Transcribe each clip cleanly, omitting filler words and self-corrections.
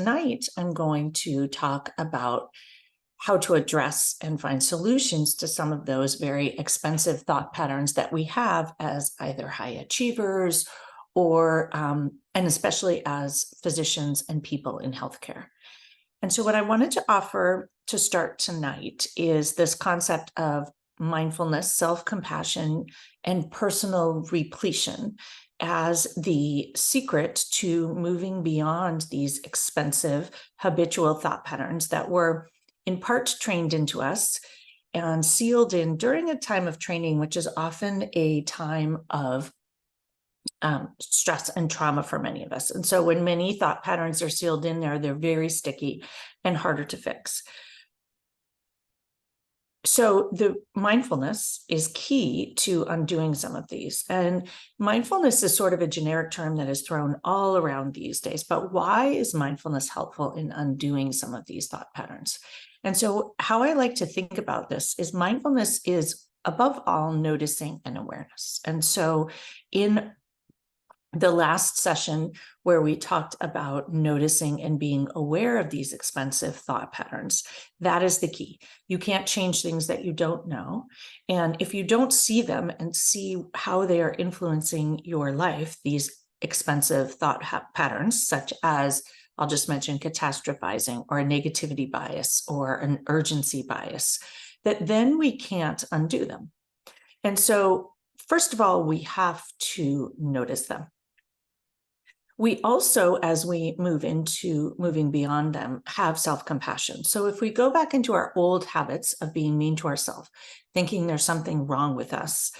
tonight I'm going to talk about how to address and find solutions to some of those very expensive thought patterns that we have as either high achievers or, and especially as physicians and people in healthcare. And so what I wanted to offer to start tonight is this concept of mindfulness, self-compassion, and personal repletion as the secret to moving beyond these expensive habitual thought patterns that were in part trained into us and sealed in during a time of training, which is often a time of stress and trauma for many of us. And so when many thought patterns are sealed in there, they're very sticky and harder to fix. So the mindfulness is key to undoing some of these. And mindfulness is sort of a generic term that is thrown all around these days. But why is mindfulness helpful in undoing some of these thought patterns? And so how I like to think about this is mindfulness is above all noticing and awareness. And so in the last session where we talked about noticing and being aware of these expensive thought patterns, that is the key. You can't change things that you don't know. And if you don't see them and see how they are influencing your life, these expensive thought patterns, such as, I'll just mention catastrophizing or a negativity bias or an urgency bias, that then we can't undo them. And so, first of all, we have to notice them. We also, as we move into moving beyond them, have self-compassion. So if we go back into our old habits of being mean to ourselves, thinking there's something wrong with us,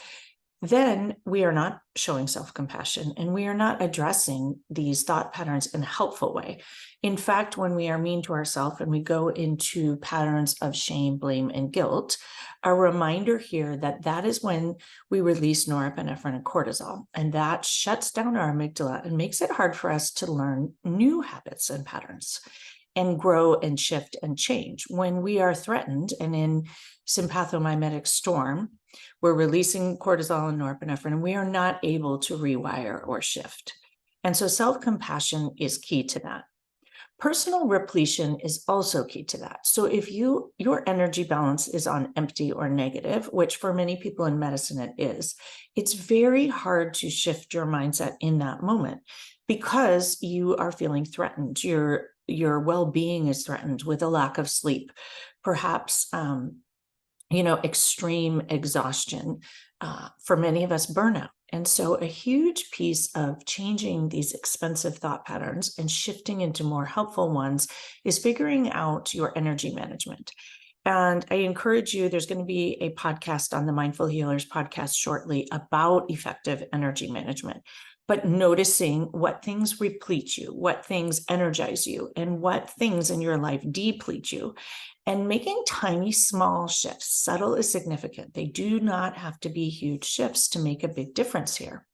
then we are not showing self-compassion and we are not addressing these thought patterns in a helpful way. In fact, when we are mean to ourselves and we go into patterns of shame, blame, and guilt, a reminder here that that is when we release norepinephrine and cortisol, and that shuts down our amygdala and makes it hard for us to learn new habits and patterns and grow and shift and change. When we are threatened and in sympathomimetic storm, we're releasing cortisol and norepinephrine, and we are not able to rewire or shift. And so self-compassion is key to that. Personal repletion is also key to that. So if your energy balance is on empty or negative, which for many people in medicine it is, it's very hard to shift your mindset in that moment because you are feeling threatened. Your well-being is threatened with a lack of sleep, perhaps extreme exhaustion, for many of us, burnout. And so a huge piece of changing these expensive thought patterns and shifting into more helpful ones is figuring out your energy management. And I encourage you, there's going to be a podcast on the Mindful Healers podcast shortly about effective energy management. But noticing what things replete you, what things energize you, and what things in your life deplete you, and making tiny, small shifts. Subtle is significant. They do not have to be huge shifts to make a big difference here.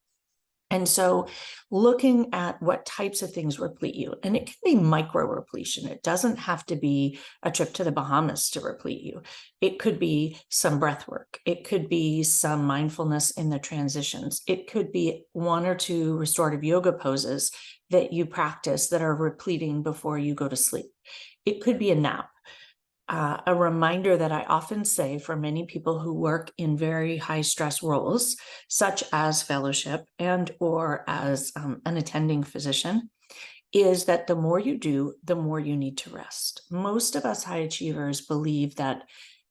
And so looking at what types of things replete you, and it can be micro repletion. It doesn't have to be a trip to the Bahamas to replete you. It could be some breath work. It could be some mindfulness in the transitions. It could be one or two restorative yoga poses that you practice that are repleting before you go to sleep. It could be a nap. A reminder that I often say for many people who work in very high stress roles, such as fellowship and or as an attending physician, is that the more you do, the more you need to rest. Most of us high achievers believe that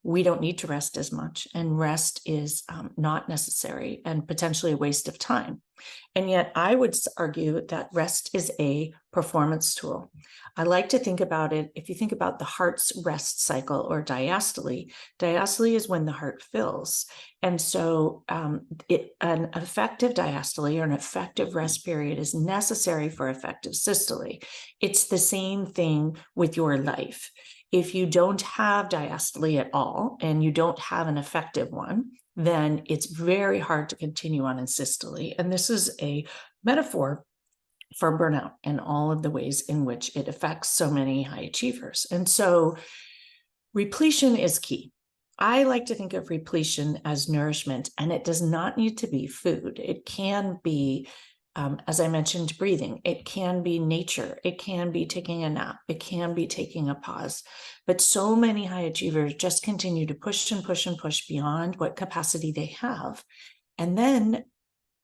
we don't need to rest as much, and rest is not necessary and potentially a waste of time. And yet I would argue that rest is a performance tool. I like to think about it, if you think about the heart's rest cycle or diastole is when the heart fills. And so an effective diastole or an effective rest period is necessary for effective systole. It's the same thing with your life. If you don't have diastole at all and you don't have an effective one, then it's very hard to continue on in systole. And this is a metaphor for burnout and all of the ways in which it affects so many high achievers. And so repletion is key. I like to think of repletion as nourishment, and it does not need to be food. It can be As I mentioned, breathing. It can be nature. It can be taking a nap. It can be taking a pause. But so many high achievers just continue to push and push and push beyond what capacity they have. And then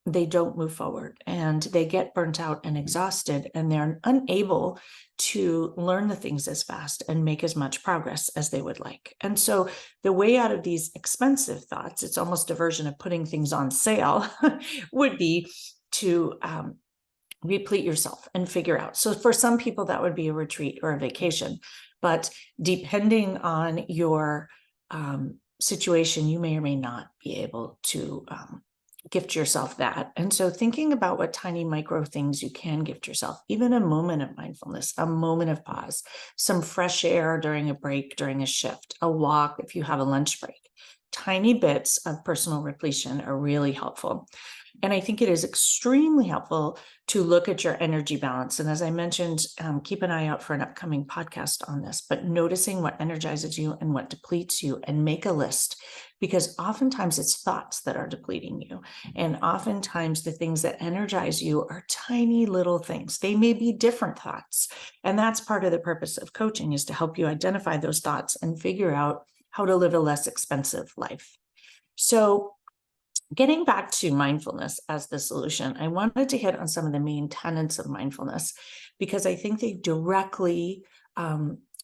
they don't move forward and they get burnt out and exhausted, and they're unable to learn the things as fast and make as much progress as they would like. And so the way out of these expensive thoughts, it's almost a version of putting things on sale, would be to replete yourself and figure out. So for some people, that would be a retreat or a vacation, but depending on your situation, you may or may not be able to gift yourself that. And so thinking about what tiny micro things you can gift yourself, even a moment of mindfulness, a moment of pause, some fresh air during a break, during a shift, a walk if you have a lunch break. Tiny bits of personal repletion are really helpful. And I think it is extremely helpful to look at your energy balance. And as I mentioned, keep an eye out for an upcoming podcast on this, but noticing what energizes you and what depletes you, and make a list, because oftentimes it's thoughts that are depleting you. And oftentimes the things that energize you are tiny little things. They may be different thoughts. And that's part of the purpose of coaching, is to help you identify those thoughts and figure out how to live a less expensive life. So getting back to mindfulness as the solution, I wanted to hit on some of the main tenets of mindfulness, because I think they directly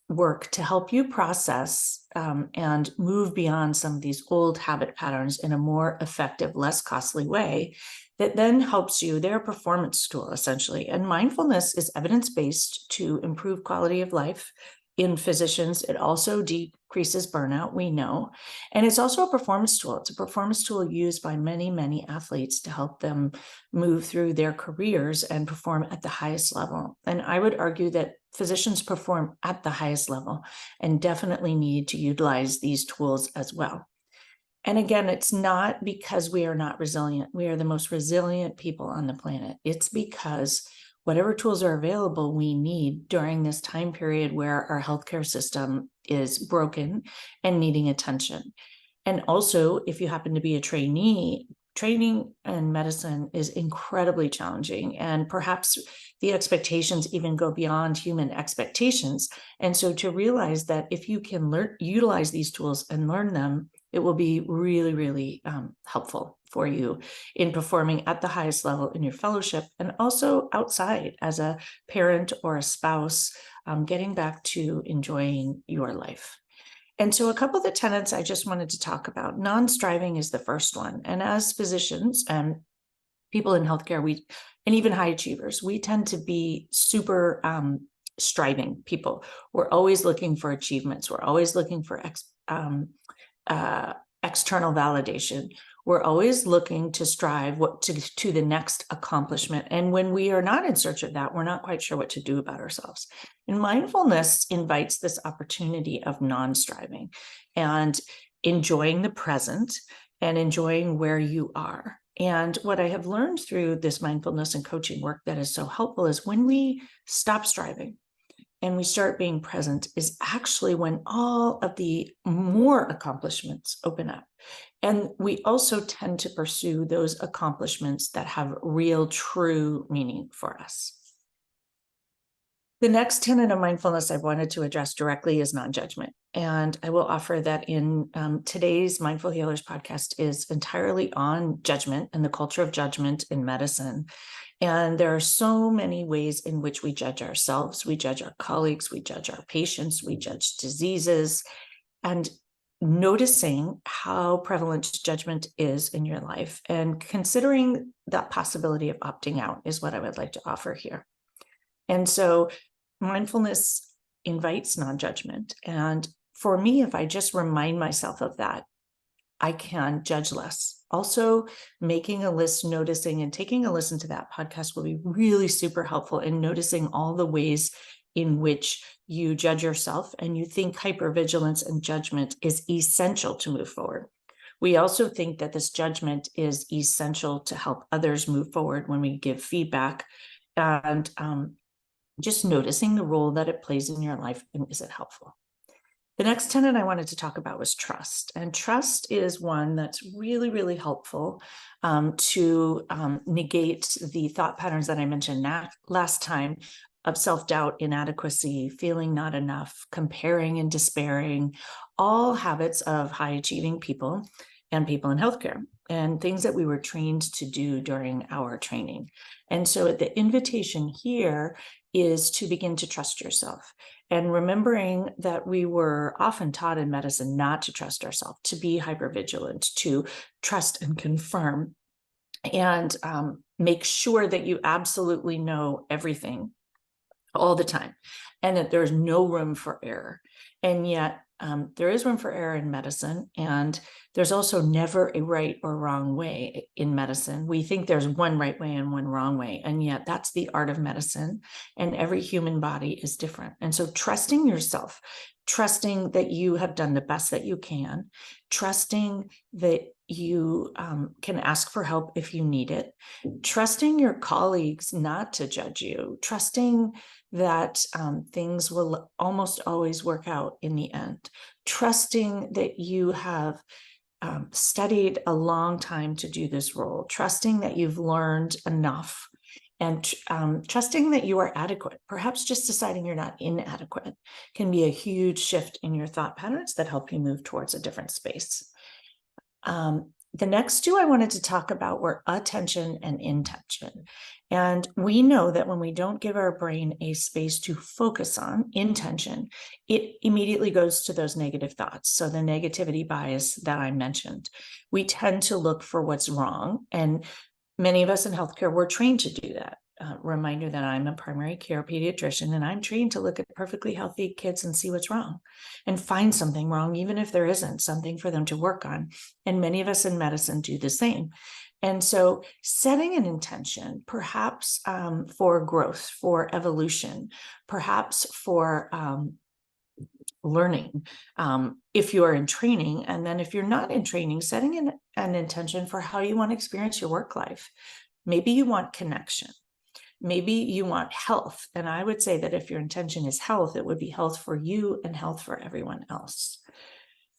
work to help you process and move beyond some of these old habit patterns in a more effective, less costly way that then helps you. They're a performance tool, essentially. And mindfulness is evidence-based to improve quality of life. In physicians, it also decreases burnout, we know. And it's also a performance tool. It's a performance tool used by many, many athletes to help them move through their careers and perform at the highest level. And I would argue that physicians perform at the highest level and definitely need to utilize these tools as well. And again, it's not because we are not resilient. We are the most resilient people on the planet. It's because whatever tools are available, we need during this time period where our healthcare system is broken and needing attention. And also, if you happen to be a trainee, training in medicine is incredibly challenging, and perhaps the expectations even go beyond human expectations. And so to realize that if you can utilize these tools and learn them, it will be really, really helpful for you in performing at the highest level in your fellowship, and also outside as a parent or a spouse, getting back to enjoying your life. And so a couple of the tenets I just wanted to talk about. Non-striving is the first one. And as physicians and people in healthcare, and even high achievers, we tend to be super striving people. We're always looking for achievements. We're always looking for external validation. We're always looking to strive to the next accomplishment. And when we are not in search of that, we're not quite sure what to do about ourselves. And mindfulness invites this opportunity of non-striving and enjoying the present and enjoying where you are. And what I have learned through this mindfulness and coaching work that is so helpful is when we stop striving and we start being present, is actually when all of the more accomplishments open up. And we also tend to pursue those accomplishments that have real, true meaning for us. The next tenet of mindfulness I wanted to address directly is non-judgment. And I will offer that in today's Mindful Healers podcast is entirely on judgment and the culture of judgment in medicine. And there are so many ways in which we judge ourselves. We judge our colleagues, we judge our patients, we judge diseases. And noticing how prevalent judgment is in your life and considering that possibility of opting out is what I would like to offer here. And so mindfulness invites non-judgment. And for me, if I just remind myself of that, I can judge less. Also, making a list, noticing, and taking a listen to that podcast will be really super helpful in noticing all the ways in which you judge yourself and you think hypervigilance and judgment is essential to move forward. We also think that this judgment is essential to help others move forward when we give feedback, and just noticing the role that it plays in your life, and is it helpful? The next tenet I wanted to talk about was trust. And trust is one that's really, really helpful to negate the thought patterns that I mentioned last time of self-doubt, inadequacy, feeling not enough, comparing and despairing, all habits of high-achieving people and people in healthcare, and things that we were trained to do during our training. And so the invitation here is to begin to trust yourself. And remembering that we were often taught in medicine not to trust ourselves, to be hypervigilant, to trust and confirm, and make sure that you absolutely know everything all the time, and that there's no room for error. And yet there is room for error in medicine, and there's also never a right or wrong way in medicine. We think there's one right way and one wrong way, and yet that's the art of medicine, and every human body is different. And so trusting yourself, trusting that you have done the best that you can, trusting that you can ask for help if you need it, trusting your colleagues not to judge you, trusting that things will almost always work out in the end, trusting that you have studied a long time to do this role, trusting that you've learned enough, and trusting that you are adequate. Perhaps just deciding you're not inadequate can be a huge shift in your thought patterns that help you move towards a different space. The next two I wanted to talk about were attention and intention. And we know that when we don't give our brain a space to focus on intention, it immediately goes to those negative thoughts. So the negativity bias that I mentioned, we tend to look for what's wrong. And many of us in healthcare, we're trained to do that. Reminder that I'm a primary care pediatrician, and I'm trained to look at perfectly healthy kids and see what's wrong and find something wrong, even if there isn't something for them to work on. And many of us in medicine do the same. And so setting an intention, perhaps for growth, for evolution, perhaps for learning, if you are in training, and then if you're not in training, setting an intention for how you want to experience your work life. Maybe you want connection. Maybe you want health. And I would say that if your intention is health, it would be health for you and health for everyone else.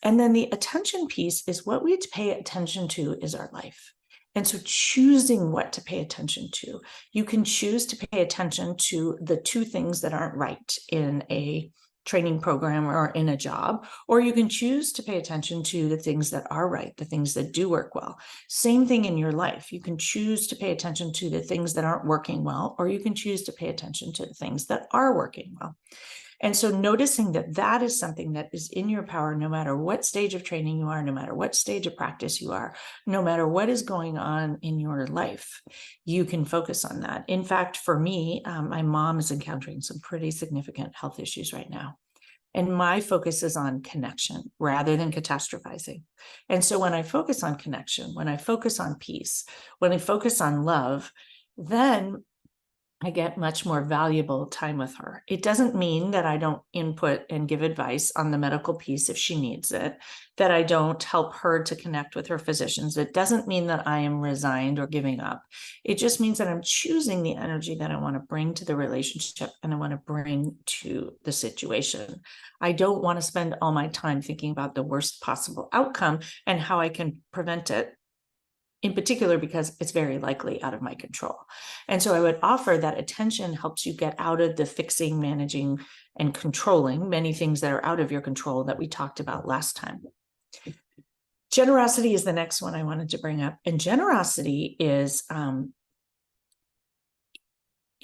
And then the attention piece is what we pay attention to is our life. And so choosing what to pay attention to, you can choose to pay attention to the two things that aren't right in a training program or in a job, or you can choose to pay attention to the things that are right, the things that do work well. Same thing in your life. You can choose to pay attention to the things that aren't working well, or you can choose to pay attention to the things that are working well. And so noticing that that is something that is in your power, no matter what stage of training you are, no matter what stage of practice you are, no matter what is going on in your life, you can focus on that. In fact, for me, my mom is encountering some pretty significant health issues right now. And my focus is on connection rather than catastrophizing. And so when I focus on connection, when I focus on peace, when I focus on love, then I get much more valuable time with her. It doesn't mean that I don't input and give advice on the medical piece if she needs it, that I don't help her to connect with her physicians. It doesn't mean that I am resigned or giving up. It just means that I'm choosing the energy that I want to bring to the relationship and I want to bring to the situation. I don't want to spend all my time thinking about the worst possible outcome and how I can prevent it, in particular because it's very likely out of my control. And so I would offer that attention helps you get out of the fixing, managing, and controlling many things that are out of your control that we talked about last time. Generosity is the next one I wanted to bring up. And generosity is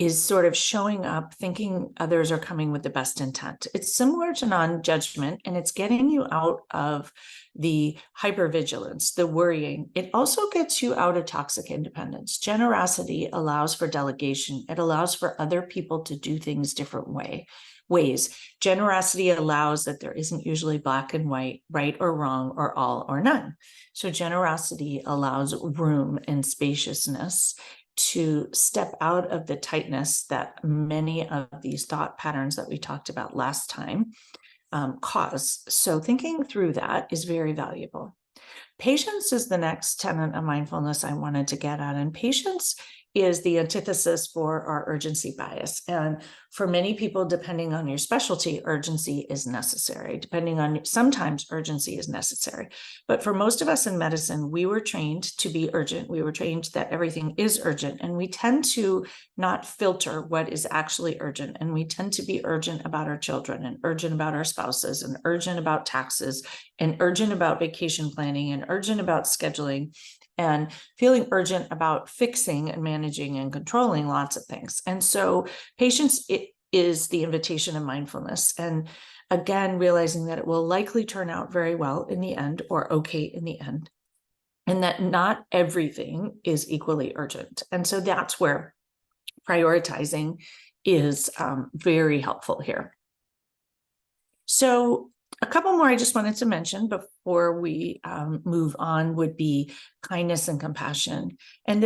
sort of showing up, thinking others are coming with the best intent. It's similar to non-judgment, and it's getting you out of the hypervigilance, the worrying. It also gets you out of toxic independence. Generosity allows for delegation. It allows for other people to do things different ways. Generosity allows that there isn't usually black and white, right or wrong, or all or none. So generosity allows room and spaciousness to step out of the tightness that many of these thought patterns that we talked about last time cause. So thinking through that is very valuable. Patience is the next tenet of mindfulness I wanted to get at. And patience is the antithesis for our urgency bias. And for many people, depending on your specialty, urgency is necessary. Sometimes urgency is necessary. But for most of us in medicine, we were trained to be urgent. We were trained that everything is urgent. And we tend to not filter what is actually urgent. And we tend to be urgent about our children, and urgent about our spouses, and urgent about taxes, and urgent about vacation planning, and urgent about scheduling, and feeling urgent about fixing and managing and controlling lots of things. And so patience is the invitation of mindfulness. And again, realizing that it will likely turn out very well in the end, or okay in the end, and that not everything is equally urgent. And so that's where prioritizing is very helpful here. So a couple more I just wanted to mention before we move on would be kindness and compassion. And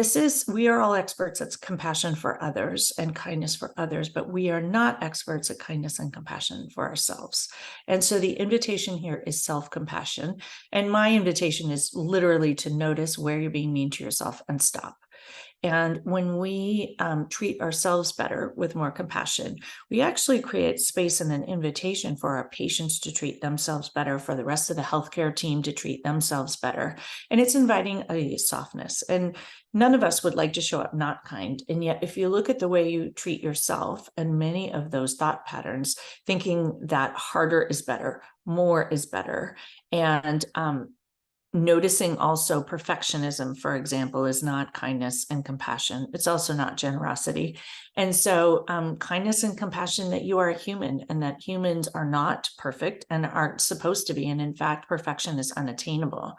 we are all experts at compassion for others and kindness for others, but we are not experts at kindness and compassion for ourselves. And so the invitation here is self-compassion. And my invitation is literally to notice where you're being mean to yourself and stop. And when we treat ourselves better with more compassion, we actually create space and an invitation for our patients to treat themselves better, for the rest of the healthcare team to treat themselves better. And it's inviting a softness. And none of us would like to show up not kind. And yet, if you look at the way you treat yourself and many of those thought patterns, thinking that harder is better, more is better, and noticing also perfectionism, for example, is not kindness and compassion. It's also not generosity. And so kindness and compassion, that you are a human and that humans are not perfect and aren't supposed to be. And in fact, perfection is unattainable.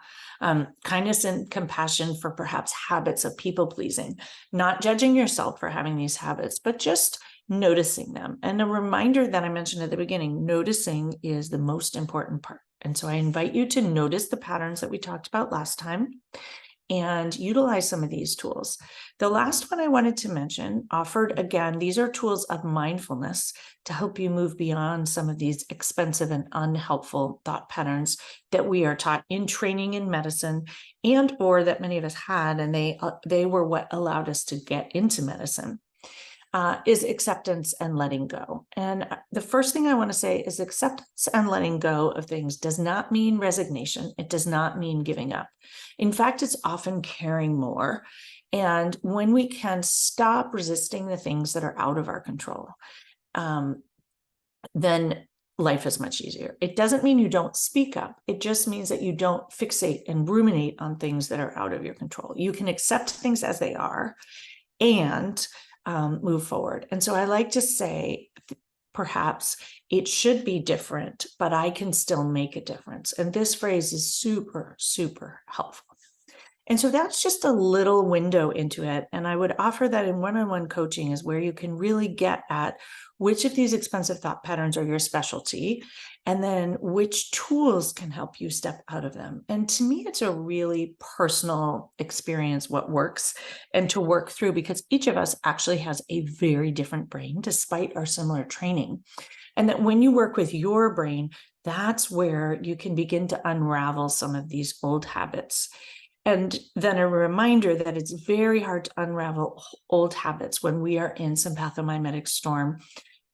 Kindness and compassion for perhaps habits of people pleasing, not judging yourself for having these habits, but just noticing them. And a reminder that I mentioned at the beginning, noticing is the most important part. And so I invite you to notice the patterns that we talked about last time and utilize some of these tools. The last one I wanted to mention, offered again, these are tools of mindfulness to help you move beyond some of these expensive and unhelpful thought patterns that we are taught in training in medicine, and or that many of us had, and they were what allowed us to get into medicine. Is acceptance and letting go. And the first thing I want to say is acceptance and letting go of things does not mean resignation. It does not mean giving up. In fact, it's often caring more. And when we can stop resisting the things that are out of our control, then life is much easier. It doesn't mean you don't speak up. It just means that you don't fixate and ruminate on things that are out of your control. You can accept things as they are and move forward. And so I like to say, perhaps it should be different, but I can still make a difference. And this phrase is super, super helpful. And so that's just a little window into it. And I would offer that in one-on-one coaching is where you can really get at which of these expensive thought patterns are your specialty, and then which tools can help you step out of them. And to me, it's a really personal experience, what works and to work through, because each of us actually has a very different brain despite our similar training. And that when you work with your brain, that's where you can begin to unravel some of these old habits. And then a reminder that it's very hard to unravel old habits when we are in some pathomimetic storm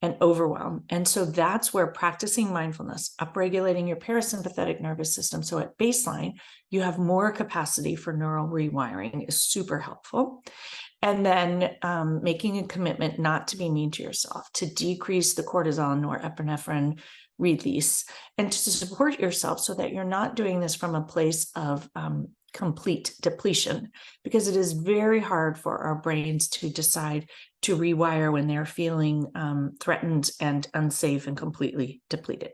and overwhelm. And so that's where practicing mindfulness, upregulating your parasympathetic nervous system, so at baseline, you have more capacity for neural rewiring, is super helpful. And then making a commitment not to be mean to yourself, to decrease the cortisol, norepinephrine release, and to support yourself so that you're not doing this from a place of complete depletion, because it is very hard for our brains to decide to rewire when they're feeling threatened and unsafe and completely depleted.